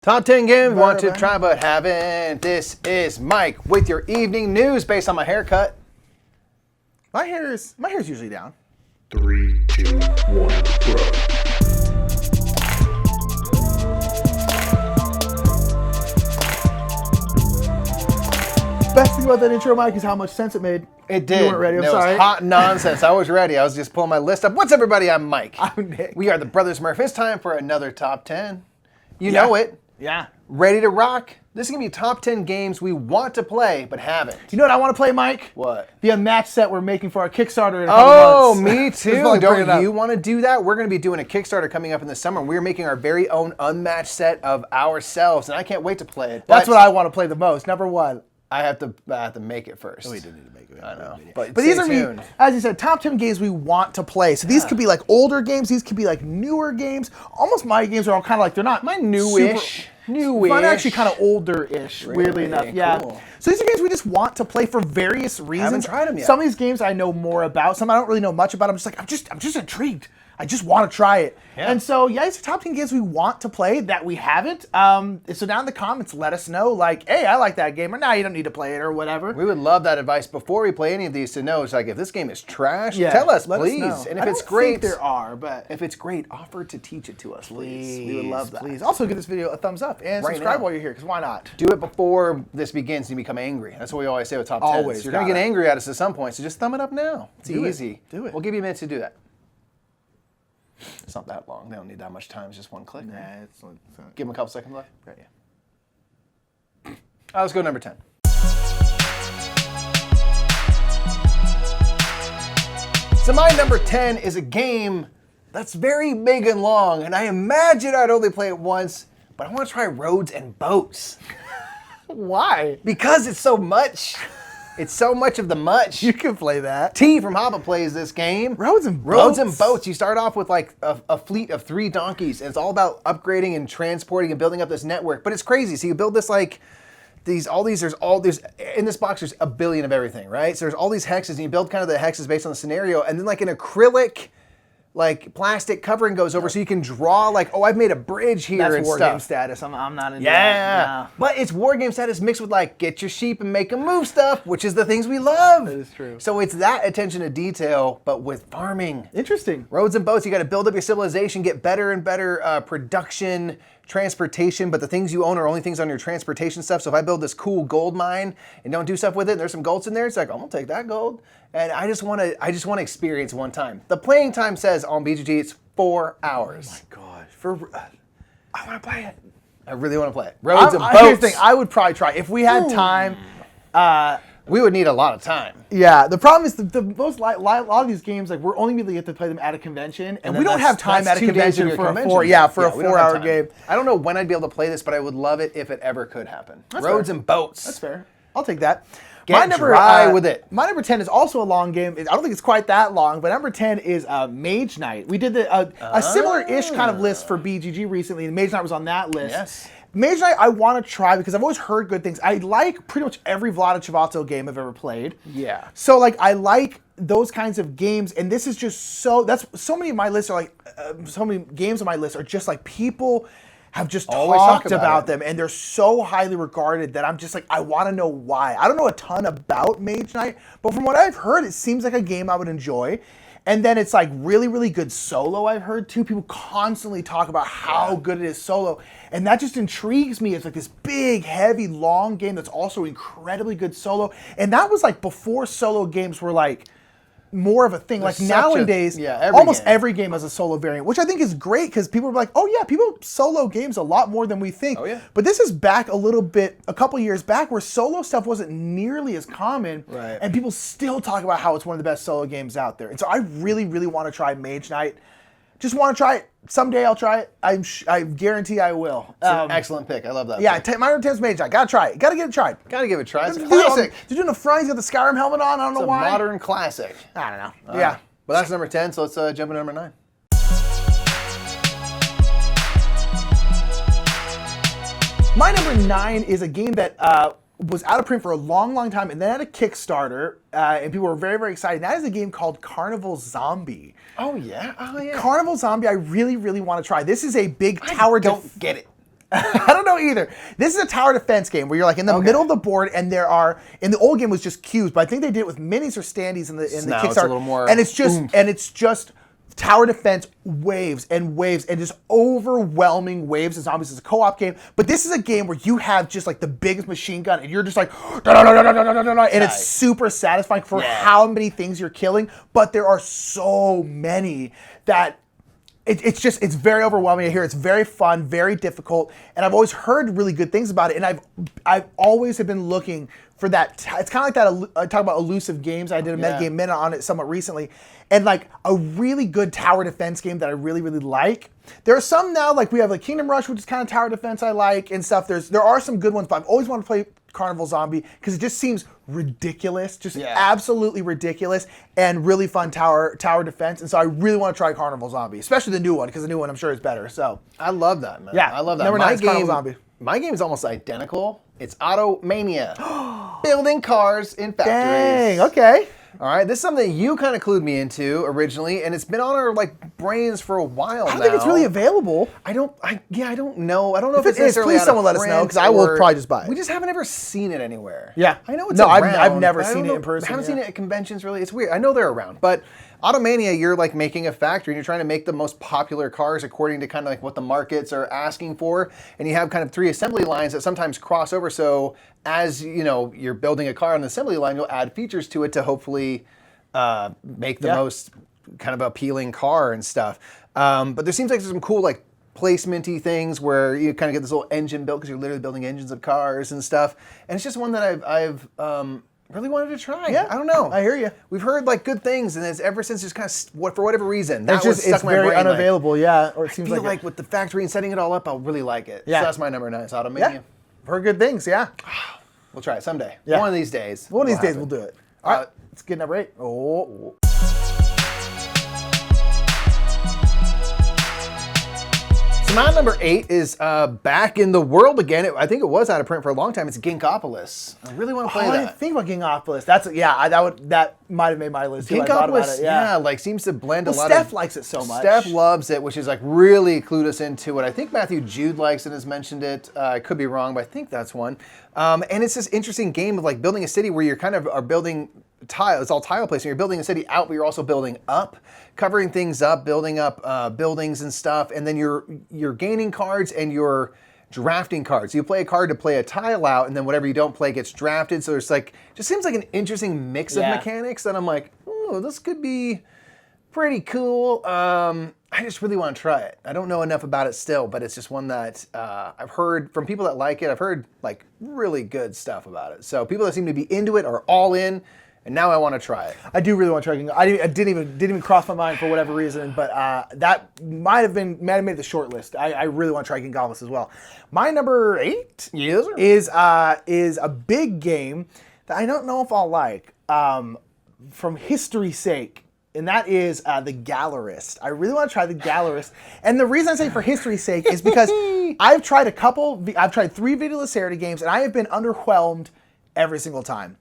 Top 10 games want to try but haven't. This is Mike with your evening news based on my haircut. My hair's usually down. 3, 2, 1, go. Best thing about that intro, Mike, is how much sense it made. It did. You weren't ready. I'm it sorry. was hot nonsense. I was ready. I was just pulling my list up. What's everybody? I'm Mike. I'm Nick. We are the Brothers Murph. It's time for another Top 10. You know it. Yeah. Ready to rock? This is going to be top 10 games we want to play but haven't. You know what I want to play, Mike? What? The unmatched set we're making for our Kickstarter in a couple months. Me Just too. wanna bring it Don't up. you want to do that? We're going to be doing a Kickstarter coming up in the summer. We're making our very own unmatched set of ourselves, and I can't wait to play it. That's what I want to play the most. Number one. I have to make it first. We do need to make it. I know. But But these stay are, tuned. as you said, top 10 games we want to play. So these could be like older games. These could be like newer games. Almost my games are all kind of like, they're not Newish. Mine are actually kind of older-ish, weirdly Really? enough. Yeah. Cool. So these are games we just want to play for various reasons. tried 'em yet. Some of these games I know more about. Some I don't really know much about. I'm just intrigued. I just want to try it. Yeah. And so, yeah, it's the top 10 games we want to play that we haven't. So down in the comments, let us know, like, hey, I like that game, or no, you don't need to play it, or whatever. We would love that advice before we play any of these to know. It's like, if this game is trash, Yeah, tell us, let please. know. And if I it's don't great, think there are, but if it's great, offer to teach it to us, please. We would love that. Please. Also, give this video a thumbs up and Right subscribe now. while you're here, because why not? Do it before this begins and you become angry. That's what we always say with top 10s. Always You're going to gotta. get angry at us at some point, so just thumb it up now. It's Do it. easy. Do it. We'll give you a minute to do that. It's not that long. They don't need that much time. It's just one click. Nah, Right? it's Give them a couple seconds left. right, yeah. All right, let's go to number 10. So my number 10 is a game that's very big and long, and I imagine I'd only play it once, but I want to try Roads and Boats. Why? Because it's so much. It's so much of the much. You can play that. T from Havre plays this game. Roads and Roads Boats? and Boats. You start off with like a fleet of 3 donkeys, and it's all about upgrading and transporting and building up this network. But it's crazy. So you build this like there's in this box there's a billion of everything, right? So there's all these hexes, and you build kind of the hexes based on the scenario, and then like an acrylic like plastic covering goes over so you can draw like, oh, I've made a bridge here That's and war stuff. game status. I'm not into Yeah, that. but it's war game status mixed with like get your sheep and make them move stuff, which is the things we love. That is true. So it's that attention to detail, but with farming. Interesting. Roads and boats, you got to build up your civilization, get better and better production, transportation, but the things you own are only things on your transportation stuff. So if I build this cool gold mine and don't do stuff with it, and there's some golds in there, it's like, I'm gonna take that gold. And I just want to experience one time. The playing time says on BGG it's 4 hours. God, I want to play it. I really want to play it. Roads and boats. Here's the thing. I would probably try if we had time. We would need a lot of time. Yeah, the problem is a lot of these games, like we're only going to get to play them at a convention, and we then don't have time that's at a 2 days of convention your for a convention. 4 we don't have 4-hour time. game. I don't know when I'd be able to play this, but I would love it if it ever could happen. That's Roads fair. and boats. That's fair. I'll take that. Get dry with it. My number 10 is also a long game. I don't think it's quite that long, but number 10 is Mage Knight. We did a similar-ish kind of list for BGG recently, and Mage Knight was on that list. Yes. Mage Knight I want to try because I've always heard good things. I like pretty much every Vlaada Chvátil game I've ever played. Yeah. So like I like those kinds of games, and this is just so many of my lists are like so many games on my list are just like people have just Always talked talk about about it. them, and they're so highly regarded that I'm just like, I want to know why. I don't know a ton about Mage Knight, but from what I've heard, it seems like a game I would enjoy. And then it's like really, really good solo, I've heard too. People constantly talk about how good it is solo. And that just intrigues me. It's like this big, heavy, long game that's also incredibly good solo. And that was like before solo games were like more of a thing. There's like such a- nowadays, every almost game. every game has a solo variant, which I think is great because people are like, oh yeah, people solo games a lot more than we think. Oh, yeah. But this is back a couple years back where solo stuff wasn't nearly as common. Right. And people still talk about how it's one of the best solo games out there. And so I really, really want to try Mage Knight. Just want to try it. Someday I'll try it. I guarantee I will. It's an excellent pick. I love that. Yeah, pick. my number 10 is Mage Knight. Gotta try it. Gotta get it tried. Gotta give it a try. It's a Dude, classic. They're doing the front. He's got the Skyrim helmet on. I don't It's know a why. modern classic. I don't know. Yeah. But that's number 10, so let's jump into number 9. My number 9 is a game that was out of print for a long, long time, and then had a Kickstarter, and people were very, very excited. That is a game called Carnival Zombie. Oh, yeah? Oh, yeah. Carnival Zombie, I really, really want to try. This is a big tower Don't get it. I don't know either. This is a tower defense game where you're like in the middle of the board, and there are. In the old game was just cubes, but I think they did it with minis or standees in the Kickstarter. It's a little more and it's just tower defense waves and waves and just overwhelming waves of zombies. It's a co-op game, but this is a game where you have just like the biggest machine gun, and you're just like, and it's super satisfying for how many things you're killing. But there are so many that. It's very overwhelming to hear. It's very fun, very difficult, and I've always heard really good things about it. And I've always have been looking for that. It's kind of like that. I talk about elusive games. I did a Metagame Minute on it somewhat recently, and like a really good tower defense game that I really like. There are some now, like we have like Kingdom Rush, which is kind of tower defense I like and stuff. There are some good ones, but I've always wanted to play Carnival Zombie because it just seems ridiculous, just absolutely ridiculous, and really fun tower defense. And so I really want to try Carnival Zombie, especially the new one, because the new one I'm sure is better. So I love that, man. Yeah, I love that. Number 9 is Carnival Zombie. My game is almost identical. It's Automania. Building cars in factories. Dang, okay. All right, this is something you kind of clued me into originally, and it's been on our like brains for a while now. I don't think it's really available. I don't know. I don't know if if it's it is, necessarily please out of someone let us know, print, because I will or- probably just buy it. We just haven't ever seen it anywhere. Yeah. I know it's No, around. I've never but I seen don't it in person, I haven't yeah. seen it at conventions really. It's weird. I know they're around, but Automania, you're like making a factory and you're trying to make the most popular cars according to kind of like what the markets are asking for, and you have kind of 3 assembly lines that sometimes cross over. So as you know, you're building a car on the assembly line, you'll add features to it to hopefully make the most kind of appealing car and stuff. But there seems like there's some cool like placementy things where you kind of get this little engine built because you're literally building engines of cars and stuff. And it's just one that I've really wanted to try. Yeah, I don't know. I hear you. We've heard like good things, and it's ever since just kind of for whatever reason that It's was just stuck it's in my very brain. unavailable. Yeah, or it I seems feel like like with the factory and setting it all up, I'll really like it. Yeah. So that's my number 9. It's Automania. Yeah, heard good things. Yeah, We'll try it someday. Yeah. One of these days. one of these will days happen. we'll do it. All right, let's get number 8. Oh. So my number 8 is back in the world again. I think it was out of print for a long time. It's Ginkopolis. I really want to play I that. didn't think about Ginkopolis. That might have made my list too. I thought about Ginkopolis, it. Yeah. like seems to blend a lot Steph of... likes it so much. Steph loves it, which is like really clued us into it. I think Matthew Jude likes it, has mentioned it. I could be wrong, but I think that's one. And it's this interesting game of like building a city where you're kind of are building tile. It's all tile placement. You're building a city out, but you're also building up, covering things up, building up buildings and stuff. And then you're gaining cards and you're drafting cards. You play a card to play a tile out, and then whatever you don't play gets drafted. So there's like, just seems like an interesting mix of mechanics that I'm like, oh, this could be pretty cool. I just really want to try it. I don't know enough about it still, but it's just one that I've heard from people that like it. I've heard like really good stuff about it. So people that seem to be into it are all in, and now I want to try it. I do really want to try Ginkopolis. I didn't even cross my mind for whatever reason, but that might have made the short list. I really want to try Ginkopolis as well. My number 8 is a big game that I don't know if I'll like from history's sake. And that is the Gallerist. I really want to try the Gallerist. And the reason I say for history's sake is because I've tried 3 Vita Lacerda games, and I have been underwhelmed every single time.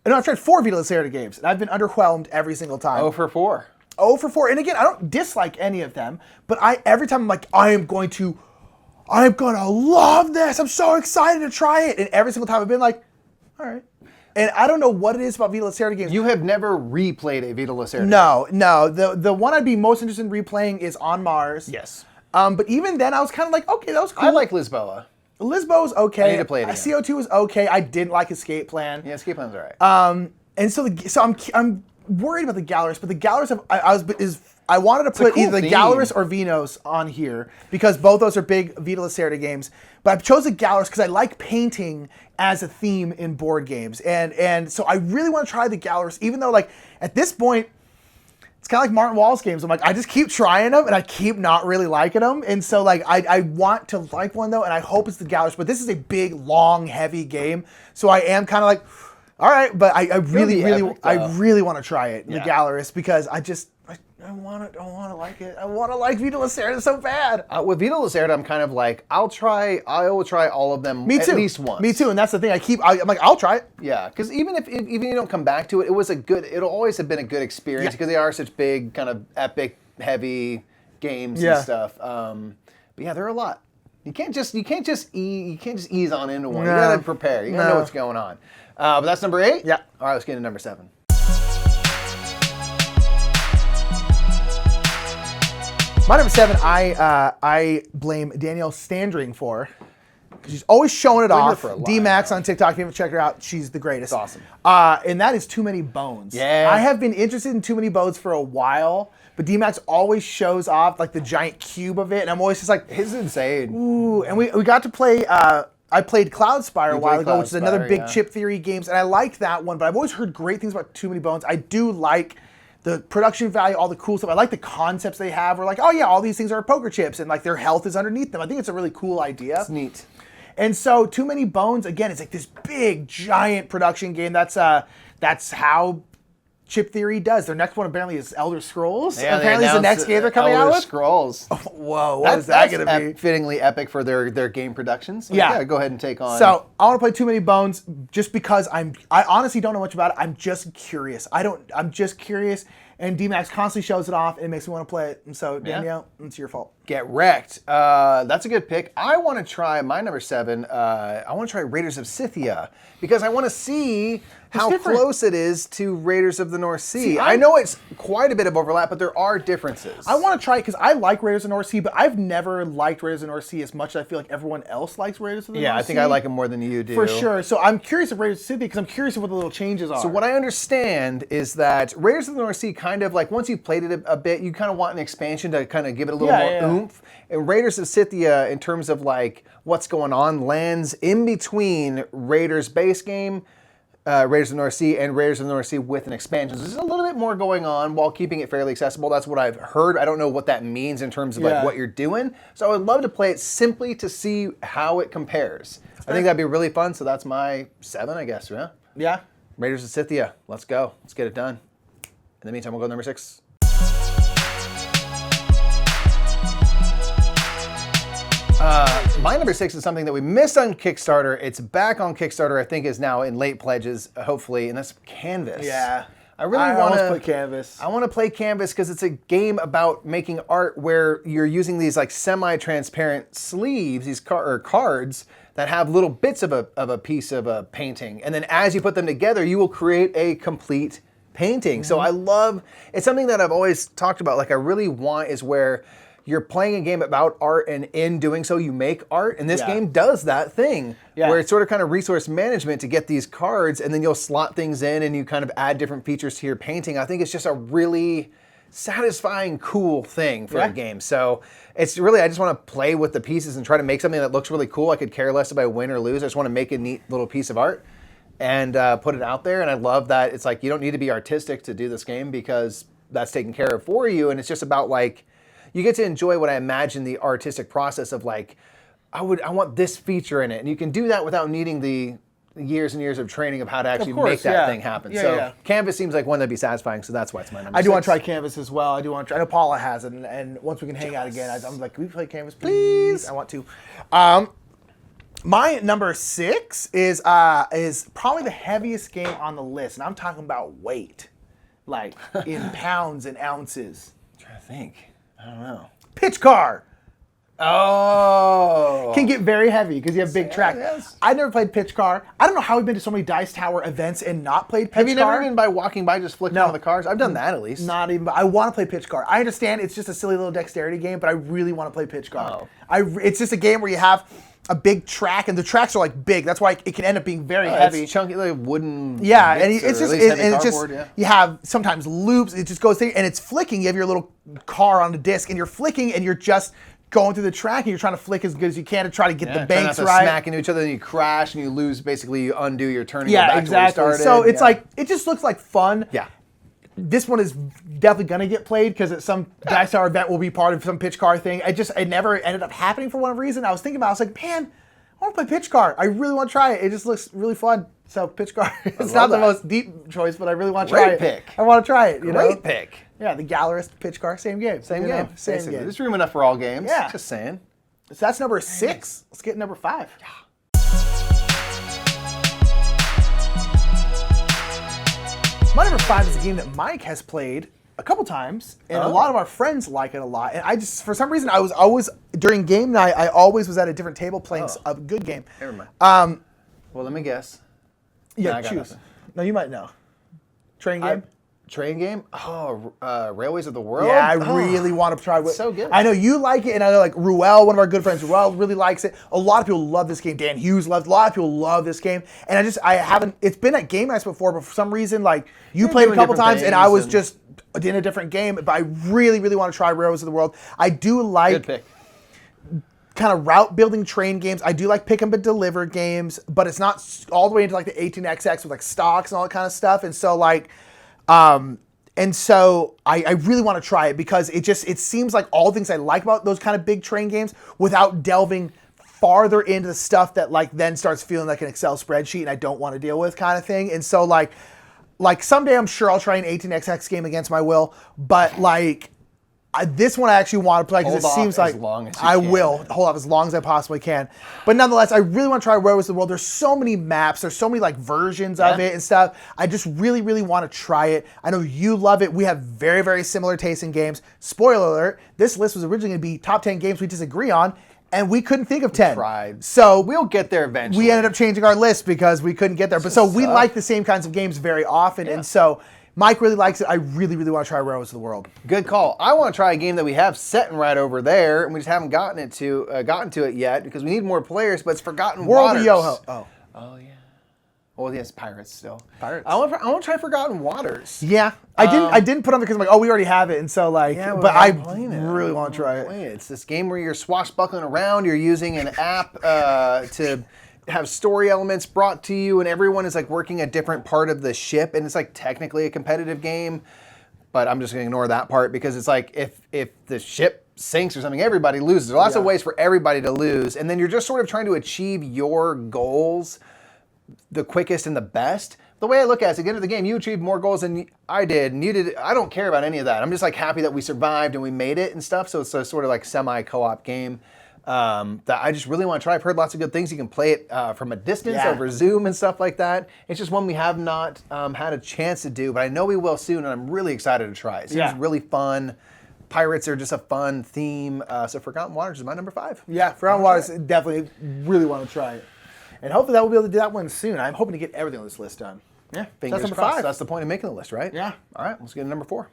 No, I've tried 4 Vita Lacerda games, and I've been underwhelmed every single time. 0 for 4. 0 for 4. And again, I don't dislike any of them, but every time I'm like, I'm gonna love this. I'm so excited to try it. And every single time I've been like, all right. And I don't know what it is about Vita Lacerda games. You have never replayed a Vita Lacerda game? No. The one I'd be most interested in replaying is On Mars. Yes. But even then, I was kind of like, okay, that was cool. I like Lisboa. Lisboa's okay. I need to play it again. CO2 was okay. I didn't like Escape Plan. Yeah, Escape Plan's all right. And so I'm worried about the Gallerist, but the Gallerist I wanted to put cool either the theme. Gallerist or Vinos on here because both those are big Vita Lacerda games. But I chose the Gallerist because I like painting as a theme in board games, and so I really want to try the Gallerist, even though like at this point it's kind of like Martin Wallace games. I'm like, I just keep trying them and I keep not really liking them, and so like I want to like one though, and I hope it's the Gallerist. But this is a big, long, heavy game, so I am kind of like, all right, but I really want to try it, the Gallerist, because I want to like it. I want to like Vita Lacerda so bad. With Vita Lacerda, I'm kind of like, I will try all of them at least once. Me too, and that's the thing. I'm like, I'll try it. Yeah, because even if you don't come back to it, it'll always have been a good experience because they are such big, kind of epic, heavy games and stuff. But yeah, there are a lot. You can't just ease on into one. You gotta prepare. You gotta know what's going on. But that's number 8? Yeah. All right, let's get into number 7. My number 7, I blame Danielle Standring for. Because she's always showing it off. For a lot D-Max on TikTok, if you haven't checked her out, she's the greatest. It's awesome. And that is Too Many Bones. Yeah. I have been interested in Too Many Bones for a while, but D-Max always shows off like the giant cube of it, and I'm always just like, His is insane. ooh. And we got to play, I played Cloudspire a while ago, which is another Cloudspire, big yeah. chip theory games, and I liked that one, but I've always heard great things about Too Many Bones. I do like the production value, all the cool stuff. I like the concepts they have. We're like, oh yeah, all these things are poker chips, and like their health is underneath them. I think it's a really cool idea. It's neat. And so Too Many Bones, again, it's like this big, giant production game. That's how Chip Theory does. Their next one apparently is Elder Scrolls. Yeah, apparently it's the next game they're coming out Elder with. Scrolls. Whoa, what is that going to be? Fittingly epic for their game productions. Like, Yeah. Go ahead and take on. So I want to play Too Many Bones just because I honestly don't know much about it. I'm just curious. I'm just curious. And D-Max constantly shows it off and it makes me want to play it. And so, Danielle, it's your fault. Get wrecked. That's a good pick. I want to try my number 7. I want to try Raiders of Scythia because I want to see how different. close it is to Raiders of the North Sea. I know it's quite a bit of overlap, but there are differences. I want to try it because I like Raiders of the North Sea, but I've never liked Raiders of the North Sea as much as I feel like everyone else likes Raiders of the North Sea. I think I like them more than you do. For sure. So I'm curious of Raiders of Scythia because I'm curious of what the little changes are. So what I understand is that Raiders of the North Sea kind of like once you've played it a bit, you kind of want an expansion to kind of give it a little more oomph. And Raiders of Scythia, in terms of like what's going on, lands in between Raiders base game, Raiders of the North Sea, and Raiders of the North Sea with an expansion. So there's a little bit more going on while keeping it fairly accessible. That's what I've heard. I don't know what that means in terms of like what you're doing. So I would love to play it simply to see how it compares. I think that'd be really fun. So that's my 7, I guess. Yeah. Yeah. Raiders of Scythia. Let's go. Let's get it done. In the meantime, we'll go to number 6. My number 6 is something that we missed on Kickstarter. It's back on Kickstarter. I think is now in late pledges, hopefully, and that's Canvas. Yeah. I really want to play Canvas. I want to play Canvas because it's a game about making art where you're using these like semi-transparent sleeves, these cards that have little bits of a piece of a painting, and then as you put them together, you will create a complete painting. So I love. It's something that I've always talked about. Like I really want is where you're playing a game about art, and in doing so, you make art. And this game does that thing where it's sort of kind of resource management to get these cards, and then you'll slot things in, and you kind of add different features to your painting. I think it's just a really satisfying, cool thing for a game. So it's really, I just want to play with the pieces and try to make something that looks really cool. I could care less if I win or lose. I just want to make a neat little piece of art and put it out there. And I love that it's like you don't need to be artistic to do this game because that's taken care of for you. And it's just about like, you get to enjoy what I imagine the artistic process of like, I want this feature in it. And you can do that without needing the years and years of training of how to actually make that thing happen. Canvas seems like one that'd be satisfying, so that's why it's my number 6. I do want to try Canvas as well. I know Paula has it, and once we can hang out again, I'm like, can we play Canvas, please? I want to. My number 6 is probably the heaviest game on the list, and I'm talking about weight, like in pounds and ounces. I'm trying to think. I don't know. Pitch Car. Oh. Can get very heavy because you have big track. Yes. I never played Pitch Car. I don't know how we've been to so many Dice Tower events and not played Pitch Car. Have you never been by walking by just flicking on the cars? I've done that at least. Not even. I want to play Pitch Car. I understand it's just a silly little dexterity game, but I really want to play Pitch Car. It's just a game where you have a big track, and the tracks are like big. That's why it can end up being very heavy. It's chunky, like wooden. Yeah, and bits, it's or just, at least heavy and it's just, cardboard, you have sometimes loops. It just goes there, and it's flicking. You have your little car on the disc, and you're flicking, and you're just going through the track, and you're trying to flick as good as you can to try to get the banks try not to right. smack into each other, and you crash, and you lose. Basically, you undo your turn. And Yeah, go back exactly. To where you started. So it's like it just looks like fun. Yeah. This one is definitely gonna get played because at some Dice Tower event will be part of some Pitch Car thing. It never ended up happening for one reason. I was thinking about it, I was like, man, I want to play Pitch Car. I really want to try it. It just looks really fun. So Pitch Car. It's not the most deep choice, but I really want to try it. Great pick. I want to try it. Great pick. Yeah, the Gallerist Pitch Car, same game. Same game. Same Basically. game. There's room enough for all games. Yeah. Just saying. So that's number 6. Let's get number 5. Yeah. My number 5 is a game that Mike has played a couple times, and a lot of our friends like it a lot. And I just, for some reason, I was always during game night, I always was at a different table playing a good game. Never mind. Well, let me guess. Yeah, No, I got choose. nothing. No, you might know. Train game? Train game? Oh, Railways of the World? Yeah, I really want to try. So good. I know you like it, and I know like Ruel, one of our good friends, Ruel really likes it. A lot of people love this game. Dan Hughes loves. A lot of people love this game, and I haven't. It's been at game nights before, but for some reason, like you played a couple times, and I was just in a different game. But I really, really want to try Railways of the World. I do like. Good pick. Kind of route building train games. I do like pick 'em but deliver games, but it's not all the way into like the 18XX with like stocks and all that kind of stuff. And so like, I really want to try it because it seems like all the things I like about those kind of big train games without delving farther into the stuff that like then starts feeling like an Excel spreadsheet and I don't want to deal with kind of thing. And so like someday I'm sure I'll try an 18XX game against my will, but like. This one I actually want to play because it seems like I will hold off as long as I possibly can. But nonetheless, I really want to try Railways of the World. There's so many maps. There's so many like versions of it and stuff. I just really, really want to try it. I know you love it. We have very, very similar tastes in games. Spoiler alert, this list was originally going to be top 10 games we disagree on, and we couldn't think of 10. Tried. So we'll get there eventually. We ended up changing our list because we couldn't get there. But so we like the same kinds of games very often. And so Mike really likes it. I really, really want to try Railways of the World. Good call. I want to try a game that we have sitting right over there, and we just haven't gotten to it yet because we need more players. But it's Forgotten World Waters. of Yoho. Oh yeah. Well, yes, Pirates still. Pirates. I want to try Forgotten Waters. Yeah, I didn't put on because I'm like, oh, we already have it, and so like, but I really want to try it. It's this game where you're swashbuckling around. You're using an app to have story elements brought to you, and everyone is like working a different part of the ship, and it's like technically a competitive game, but I'm just gonna ignore that part because it's like if the ship sinks or something, everybody loses. There are lots of ways for everybody to lose, and then you're just sort of trying to achieve your goals the quickest and the best. The way I look at it is at the end of the game, you achieved more goals than I did, and you did. I don't care about any of that. I'm just like happy that we survived and we made it and stuff. So it's a sort of like semi-co-op game that I just really want to try. I've heard lots of good things. You can play it from a distance over Zoom and stuff like that. It's just one we have not had a chance to do, but I know we will soon, and I'm really excited to try it. It seems really fun. Pirates are just a fun theme. So Forgotten Waters is my number 5. Yeah, Forgotten Waters, definitely really want to try it. And hopefully that we'll be able to do that one soon. I'm hoping to get everything on this list done. Yeah, fingers that's number crossed. 5. That's the point of making the list, right? Yeah. All right, let's get to number 4.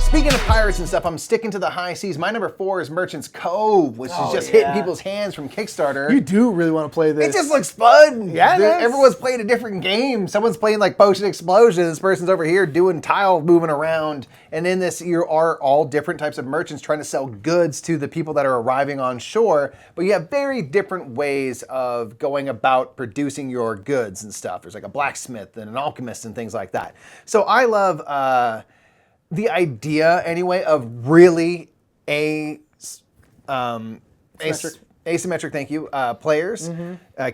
Speaking of pirates and stuff, I'm sticking to the high seas. My number 4 is Merchant's Cove, which is just hitting people's hands from Kickstarter. You do really want to play this. It just looks fun. Yeah, everyone's playing a different game. Someone's playing like Potion Explosion. This person's over here doing tile moving around. And in this, you are all different types of merchants trying to sell goods to the people that are arriving on shore. But you have very different ways of going about producing your goods and stuff. There's like a blacksmith and an alchemist and things like that. So I love the idea, anyway, of really asymmetric, thank you, players,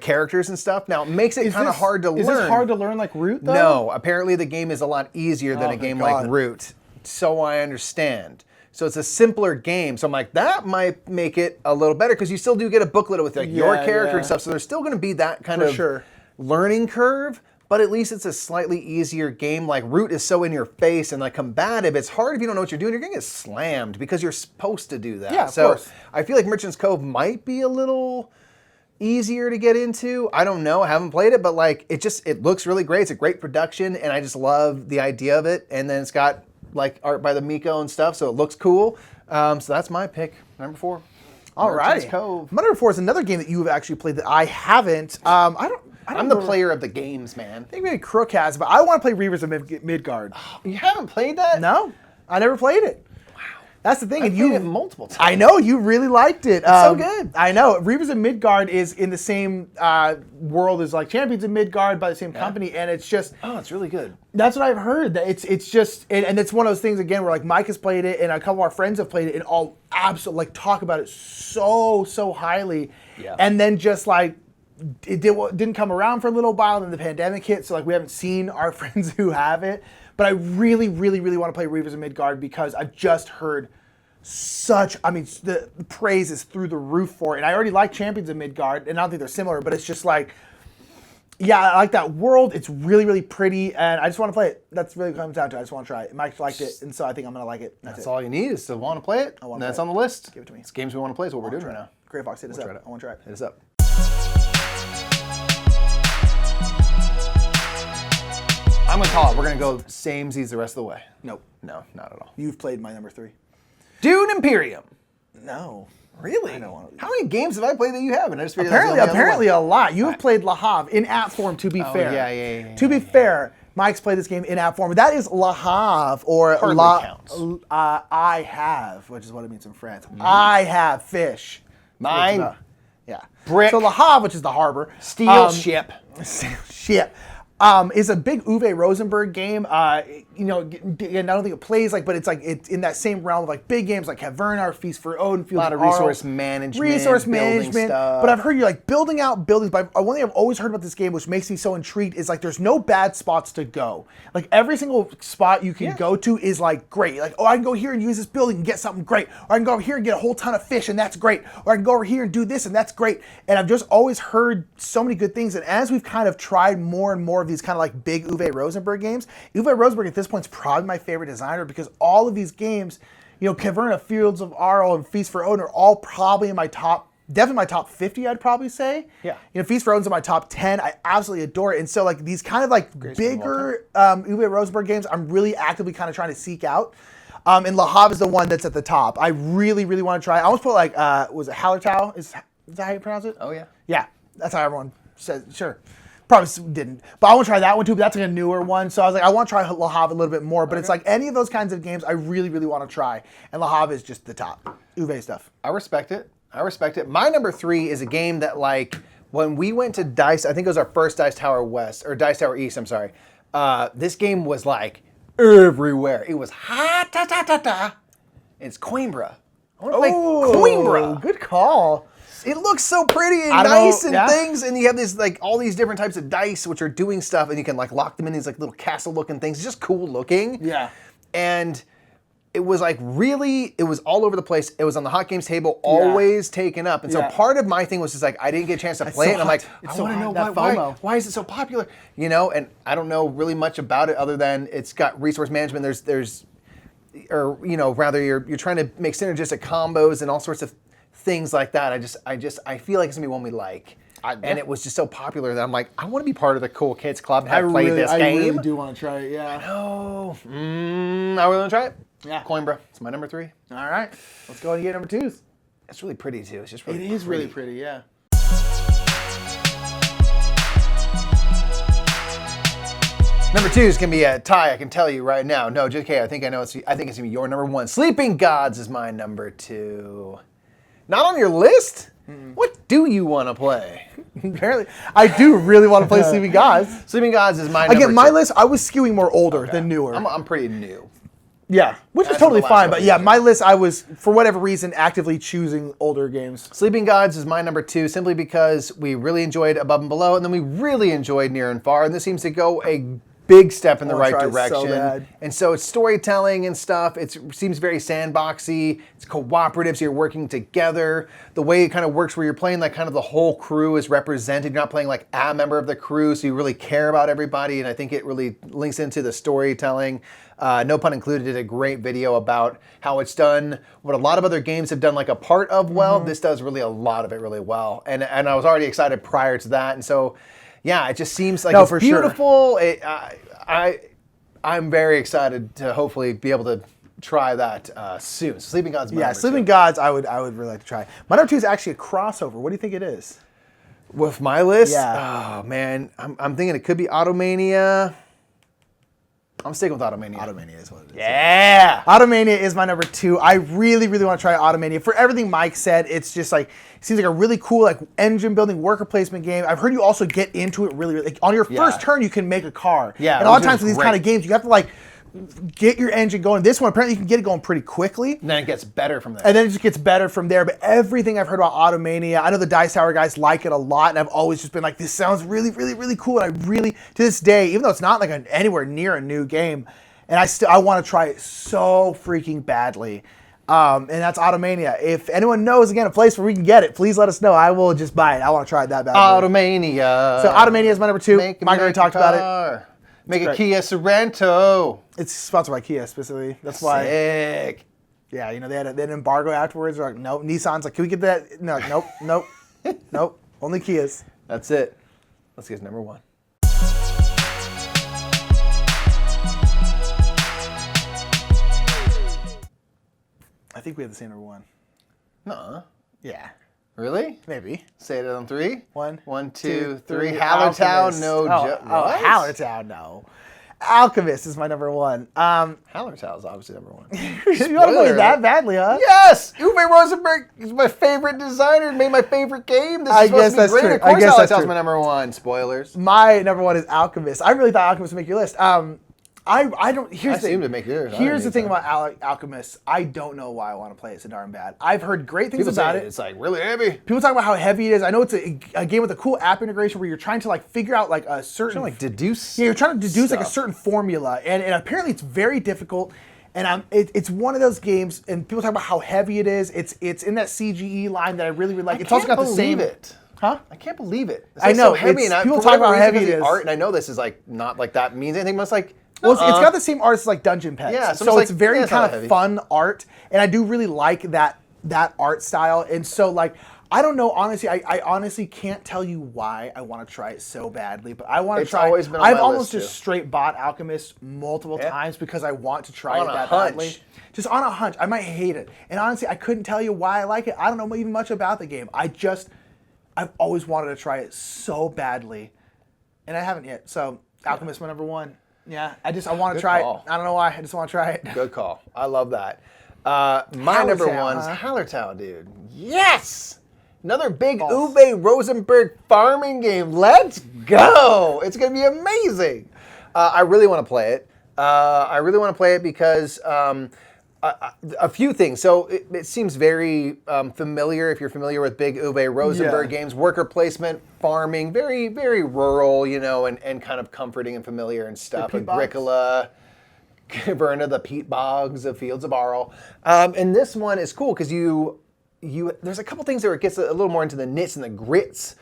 characters and stuff. Now, it makes it kind of hard to learn. Is this hard to learn like Root, though? No, apparently the game is a lot easier than a game like Root. So I understand. So it's a simpler game. So I'm like, that might make it a little better because you still do get a booklet with like your character and stuff. So there's still going to be that kind of learning curve. But at least it's a slightly easier game. Like Root is so in your face and like combative. It's hard if you don't know what you're doing. You're gonna get slammed because you're supposed to do that. Yeah, of course. I feel like Merchant's Cove might be a little easier to get into. I don't know. I haven't played it, but like it looks really great. It's a great production, and I just love the idea of it. And then it's got like art by the Miko and stuff, so it looks cool. So that's my pick, number 4. All right. Cove. My number 4 is another game that you have actually played that I haven't. I'm the player of the games, man. I think maybe Crook has, but I want to play Reavers of Midgard. You haven't played that? No, I never played it. Wow. That's the thing. I've played it multiple times. I know, you really liked it. It's so good. I know. Reavers of Midgard is in the same world as like Champions of Midgard by the same company, and it's just... Oh, it's really good. That's what I've heard. That it's just... And it's one of those things, again, where like Mike has played it, and a couple of our friends have played it, and all absolutely like talk about it so highly. Yeah. And then just like... It didn't come around for a little while, and then the pandemic hit, so like we haven't seen our friends who have it. But I really, really, really want to play Reavers of Midgard because I've just heard the praise is through the roof for it. And I already like Champions of Midgard, and I don't think they're similar, but it's just like, Yeah, I like that world. It's really, really pretty, and I just want to play it. That's really what it comes down to. I just want to try it. Mike liked it, and so I think I'm going to like it. That's all you need is to want to play it. And that's on the list. Give it to me. It's games we want to play is what we're doing right now. Gray Fox, hit us up. I want to try it. Hit us up. I'm going to call it. We're going to go samesies the rest of the way. Nope. No, not at all. You've played my number 3. Dune Imperium. No. Really? I don't want to. How many games have I played that you haven't? I just figured Apparently a lot. You have played Le Havre in app form, to be fair. Yeah. To be fair, Mike's played this game in app form. That is Le Havre, or Hardly counts. I have, which is what it means in France. I have fish. Mine. Yeah. Brick. So Le Havre, which is the harbor. Steel ship. Ship. Is a big Uwe Rosenberg game. And I don't think it plays like, but it's in that same realm of like big games like Havre, Feast for Odin, Fields A lot of Arl, resource management. Building stuff. But I've heard you like building out buildings. But one thing I've always heard about this game, which makes me so intrigued, is like there's no bad spots to go. Like every single spot you can go to is like great. Like, oh, I can go here and use this building and get something great. Or I can go over here and get a whole ton of fish and that's great. Or I can go over here and do this and that's great. And I've just always heard so many good things. And as we've kind of tried more and more of these kind of like big Uwe Rosenberg games, Uwe Rosenberg at this point is probably my favorite designer because all of these games, Caverna, Fields of Arl, and Feast for Odin are all probably in my top, definitely my top 50, I'd probably say. Yeah. Feast for Odin's in my top 10. I absolutely adore it. And so like these kind of like bigger Uwe Rosenberg games, I'm really actively kind of trying to seek out. And Le Havre is the one that's at the top. I really, really want to try. I almost put like, was it Hallertau? Is that how you pronounce it? Oh, yeah. Yeah, that's how everyone says, sure. Probably didn't. But I want to try that one too, but that's like a newer one. So I was like, I want to try Le Havre a little bit more. But it's like any of those kinds of games I really, really want to try. And Le Havre is just the top. Uwe stuff. I respect it. My number 3 is a game that like, when we went to Dice, I think it was our first Dice Tower West, or Dice Tower East, I'm sorry. This game was like everywhere. It was ha-ta-ta-ta-ta. It's Coimbra. I want to play Coimbra. Good call. It looks so pretty and nice and things, and you have this like all these different types of dice which are doing stuff, and you can like lock them in these like little castle-looking things. It's just cool looking. Yeah. And it was like really, it was all over the place. It was on the hot games table, always taken up. And so part of my thing was just like I didn't get a chance to play it, and I'm like, I want to know why is it so popular? And I don't know really much about it other than it's got resource management. There's or rather you're trying to make synergistic combos and all sorts of things like that. I feel like it's gonna be one we like. And it was just so popular that I'm like, I want to be part of the cool kids club and have played this game. I really do want to try it, yeah. No. I really want to try it. Yeah. Coimbra. It's my number 3. All right. Let's go and get number 2s. It's really pretty too. It's just really It is really pretty, yeah. Number 2 is gonna be a tie. I can tell you right now. No, JK. I think it's gonna be your number 1. Sleeping Gods is my number 2. Not on your list? What do you want to play? Apparently, I do really want to play Sleeping Gods. Sleeping Gods is my number 2. Again, my list, I was skewing more older than newer. I'm pretty new. Yeah, which is totally fine. But yeah, my list, I was, for whatever reason, actively choosing older games. Sleeping Gods is my number 2 simply because we really enjoyed Above and Below, and then we really enjoyed Near and Far, and this seems to go a big step in the right direction. And so it's storytelling and stuff. It seems very sandboxy. It's cooperative, so you're working together. The way it kind of works where you're playing like kind of the whole crew is represented. You're not playing like a member of the crew, so you really care about everybody. And I think it really links into the storytelling. No pun included, did a great video about how it's done what a lot of other games have done like a part of well. This does really a lot of it really well. And I was already excited prior to that. And so yeah, it just seems like it's beautiful. Sure. I'm very excited to hopefully be able to try that soon. Sleeping Gods. Sleeping Gods. I would really like to try. My number 2 is actually a crossover. What do you think it is? With my list? Yeah. Oh man, I'm thinking it could be Automania. I'm sticking with Automania. Automania is what it is. Yeah. Automania is my number 2. I really, really want to try Automania. For everything Mike said, it's just like, it seems like a really cool like engine building worker placement game. I've heard you also get into it really, like on your first turn, you can make a car. Yeah. And a lot of times with these kind of games, you have to like get your engine going. This one, apparently you can get it going pretty quickly. And then it gets better from there. And then it just gets better from there. But everything I've heard about Automania, I know the Dice Tower guys like it a lot, and I've always just been like, this sounds really, really, really cool. And I really, to this day, even though it's not like anywhere near a new game, and I want to try it so freaking badly. And that's Automania. If anyone knows, again, a place where we can get it, please let us know. I will just buy it. I want to try it that bad. Automania. So Automania is my number 2. Mike already talked about it. Make a Kia Sorento. It's sponsored by Kia specifically. That's why. Sick. Yeah, you know, they had an embargo afterwards. They're like, nope. Nissan's like, can we get that? No, nope. Nope. Only Kias. That's it. Let's get number 1. I think we have the same number 1. Nuh-uh. Yeah. Really? Maybe. Say it on 3. 1, 2, 3. Alchemist. Hallertau, no joke. Hallertau, no. Alchemist is my number 1. Hallertau is obviously number 1. You want to play that badly, huh? Yes! Uwe Rosenberg is my favorite designer. Made my favorite game. This is I supposed guess to be that's great. true. Of course, I guess that's Hallertau's true. my number 1. Spoilers. My number 1 is Alchemist. I really thought Alchemist would make your list. I don't. Here's I the thing. seem to make yours. I Here's the don't thing think about Alchemist. I don't know why I want to play it so darn bad. I've heard great things People about say it. it's like really heavy. People talk about how heavy it is. I know it's a game with a cool app integration where you're trying to like figure out like a certain Trying to like deduce. Yeah, you're trying to deduce like a stuff. certain formula, and apparently it's very difficult. And it's one of those games, and people talk about how heavy it is. It's in that CGE line that I really like. It's also got the same. It. Huh? I can't believe it. It's I like know, So heavy, it's- and people for talk about whatever how heavy reason, it because is. Art, and I know this is like not like that means anything, but it's like. Well, it's got the same art as like Dungeon Pets. Yeah, so so it's it's like, very yeah, it's not kind of heavy. fun art, and I do really like that art style. And so like, I don't know, honestly, I honestly can't tell you why I want to try it so badly, but I want to It's try. always been on I've my almost list, just too. straight bought Alchemist multiple Yeah. times because I want to try On it a that hunch. badly. Just on a hunch. I might hate it, and honestly, I couldn't tell you why I like it. I don't know even much about the game. I've always wanted to try it so badly, and I haven't yet. So Alchemist, my number 1. Yeah, I want to Good try call. it. I don't know why. I just want to try it. Good call. I love that. My number Hallertau, 1 is huh? Hallertau, dude. Yes! Another big False. Uwe Rosenberg farming game. Let's go! It's going to be amazing. I really want to play it. I really want to play it because a few things. So it seems very familiar if you're familiar with big Uwe Rosenberg Yeah. games. Worker placement, farming, very, very rural, you know, and kind of comforting and familiar and stuff. peat bogs? Agricola. Caverna, the peat bogs, the fields of Arl. And this one is cool because there's a couple things where it gets a little more into the nits and the grits,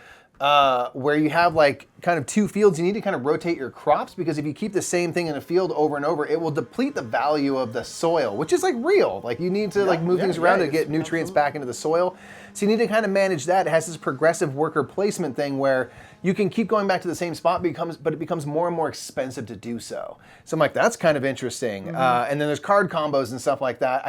where you have like kind of 2 fields. You need to kind of rotate your crops because if you keep the same thing in a field over and over, it will deplete the value of the soil, which is like real. Like you need to like move things around to get nutrients back into the soil. So you need to kind of manage that. It has this progressive worker placement thing where you can keep going back to the same spot, but it becomes more and more expensive to do so. So I'm like, that's kind of interesting. And then there's card combos and stuff like that.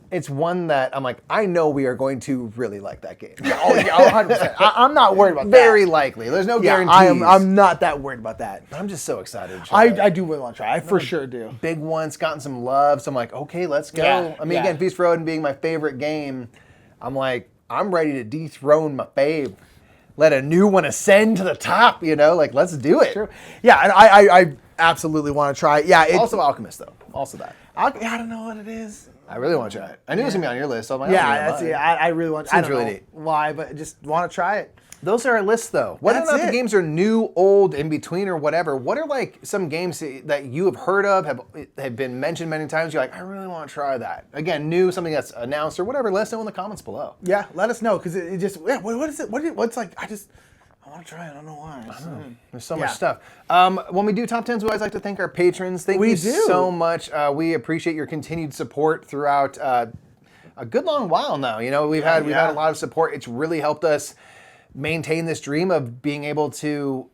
It's one that I'm like, I know we are going to really like that game. Oh yeah, 100%. I'm not worried about that. Very likely. There's no Yeah, guarantees. I'm not that worried about that. I'm just so excited. To try it. I do really want to try. I for sure do. Big one's gotten some love, so I'm like, okay, let's go. Yeah, I mean, yeah. again, Feast for Odin being my favorite game, I'm like, I'm ready to dethrone my fave. Let a new one ascend to the top, you know? Like, let's do it. True. Yeah, and I absolutely want to try it. Yeah, Also Alchemist, though. Also that. I don't know what it is. I really want to try it. I knew it was going to be on your list, so I'm like, Yeah, I'll that's do it. mine. I really want. I Seems don't really know neat. why, but just want to try it. Those are our lists, though. Whether or That's not the it. games are new, old, in between, or whatever, what are like some games that you have heard of, have been mentioned many times? You're like, I really want to try that. Again, new, something that's announced or whatever. Let us know in the comments below. Yeah, let us know because it just what is it? What's like? I want to try it. I don't know why. There's so Yeah. much stuff. When we do top 10s, we always like to thank our patrons. Thank We you do. so much. We appreciate your continued support throughout a good long while now. You know, we've had a lot of support. It's really helped us maintain this dream of being able to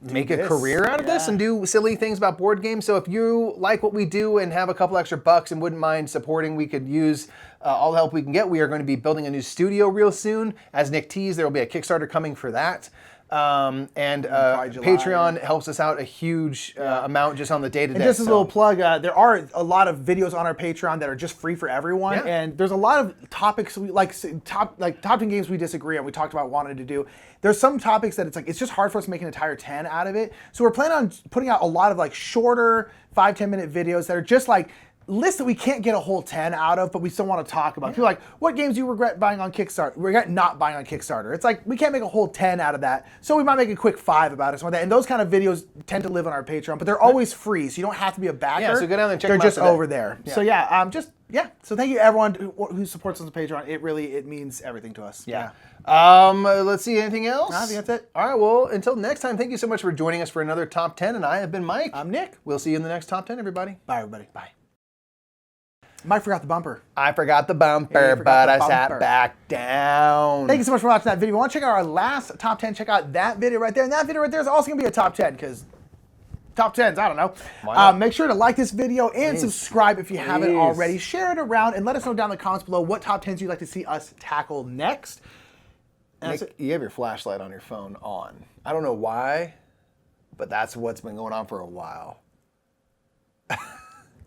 make a this. career out of this Yeah. and do silly things about board games. So if you like what we do and have a couple extra bucks and wouldn't mind supporting, we could use all the help we can get. We are going to be building a new studio real soon. As Nick teased, there will be a Kickstarter coming for that. And Probably July. Patreon helps us out a huge amount just on the day-to-day. And just as a so- little plug, there are a lot of videos on our Patreon that are just free for everyone, Yeah. and there's a lot of topics we like top 10 games we disagree on. We talked about wanting to do. There's some topics that it's just hard for us to make an entire 10 out of it. So we're planning on putting out a lot of like shorter 5-10 minute videos that are just like list that we can't get a whole 10 out of, but we still want to talk about. People are like, what games do you regret buying on Kickstarter? Regret not buying on Kickstarter. It's like, we can't make a whole 10 out of that. So we might make a quick 5 about it, something like that. And those kind of videos tend to live on our Patreon, but they're always free, so you don't have to be a backer. Yeah, so go down there and check They're them out just today. over there. Yeah. So yeah, so thank you everyone who supports us on Patreon. It means everything to us. Yeah. Let's see, anything else? I think that's it. All right, well, until next time, thank you so much for joining us for another Top 10, and I have been Mike. I'm Nick. We'll see you in the next Top 10, everybody. Bye, everybody. Bye. Mike forgot the bumper. I forgot the bumper, Yeah, you forgot but the I sat bumper. back down. Thank you so much for watching that video. If you want to check out our last top 10, check out that video right there. And that video right there is also going to be a top 10 because top 10s, I don't know. Why not? Make sure to like this video and subscribe if you haven't Please. already. Share it around and let us know down in the comments below what top 10s you'd like to see us tackle next. And that's Nick, it. you have your flashlight on your phone on. I don't know why, but that's what's been going on for a while.